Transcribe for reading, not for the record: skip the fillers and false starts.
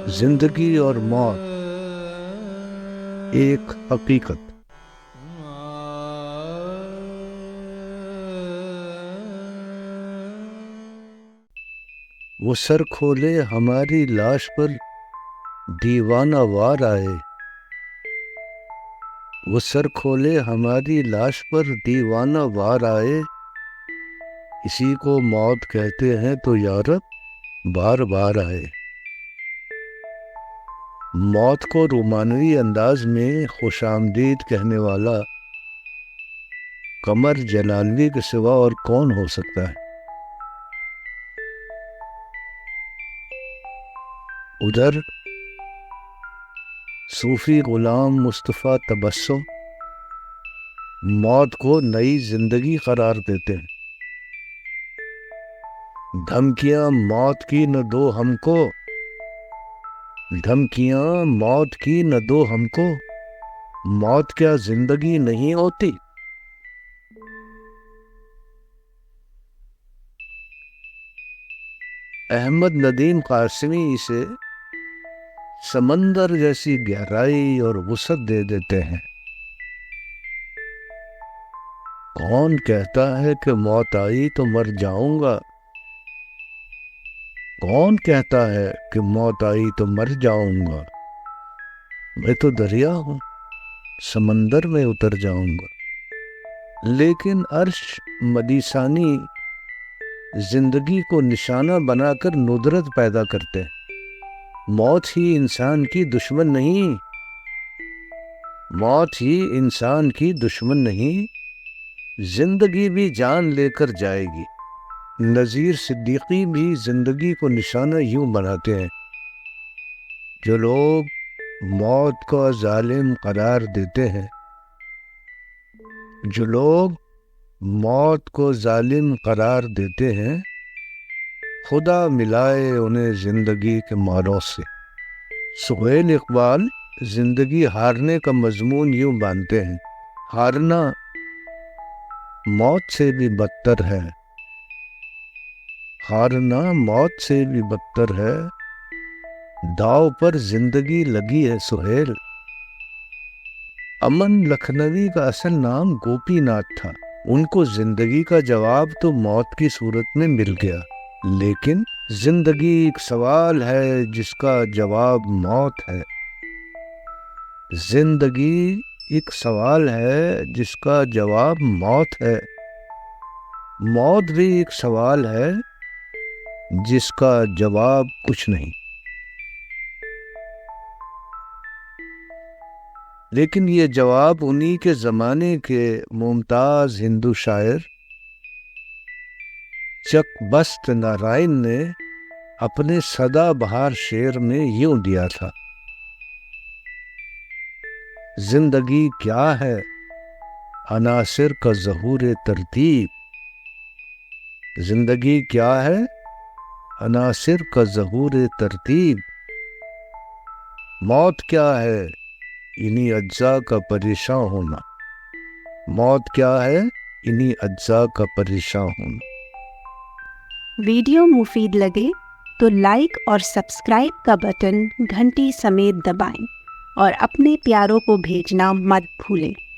زندگی اور موت ایک حقیقت۔ وہ سر کھولے ہماری لاش پر دیوانہ وار آئے، وہ سر کھولے ہماری لاش پر دیوانہ وار آئے، اسی کو موت کہتے ہیں تو یارب بار بار آئے۔ موت کو رومانوی انداز میں خوش آمدید کہنے والا قمر جلالوی کے سوا اور کون ہو سکتا ہے؟ ادھر صوفی غلام مصطفیٰ تبسم موت کو نئی زندگی قرار دیتے ہیں۔ دھمکیاں موت کی نہ دو ہم کو، دھمکیاں موت کی نہ دو ہم کو، موت کیا زندگی نہیں ہوتی؟ احمد ندیم قاسمی اسے سمندر جیسی گہرائی اور وسعت دے دیتے ہیں۔ کون کہتا ہے کہ موت آئی تو مر جاؤں گا؟ کون کہتا ہے کہ موت آئی تو مر جاؤں گا؟ میں تو دریا ہوں، سمندر میں اتر جاؤں گا۔ لیکن عرش مدیسانی زندگی کو نشانہ بنا کر ندرت پیدا کرتے ہیں۔ موت ہی انسان کی دشمن نہیں، موت ہی انسان کی دشمن نہیں، زندگی بھی جان لے کر جائے گی۔ نذیر صدیقی بھی زندگی کو نشانہ یوں بناتے ہیں، جو لوگ موت کو ظالم قرار دیتے ہیں، جو لوگ موت کو ظالم قرار دیتے ہیں، خدا ملائے انہیں زندگی کے ماروں سے۔ سہیل اقبال زندگی ہارنے کا مضمون یوں باندھتے ہیں، ہارنا موت سے بھی بدتر ہے، ہارنا موت سے بھی بدتر ہے، داؤ پر زندگی لگی ہے سہیل۔ امن لکھنوی کا اصل نام گوپی ناتھ تھا۔ ان کو زندگی کا جواب تو موت کی صورت میں مل گیا، لیکن زندگی ایک سوال ہے جس کا جواب موت ہے۔ زندگی ایک سوال ہے جس کا جواب موت ہے۔ موت بھی ایک سوال ہے جس کا جواب کچھ نہیں۔ لیکن یہ جواب انہی کے زمانے کے ممتاز ہندو شاعر چک بست نارائن نے اپنے سدا بہار شعر میں یوں دیا تھا، زندگی کیا ہے عناصر کا ظہور ترتیب، زندگی کیا ہے عناصر کا ظہور ترتیب، موت کیا ہے انہی اجزاء کا پریشاں ہونا، موت کیا ہے انہی اجزاء کا پریشاں ہونا۔ ویڈیو مفید لگے تو لائک اور سبسکرائب کا بٹن گھنٹی سمیت دبائیں اور اپنے پیاروں کو بھیجنا مت بھولیں۔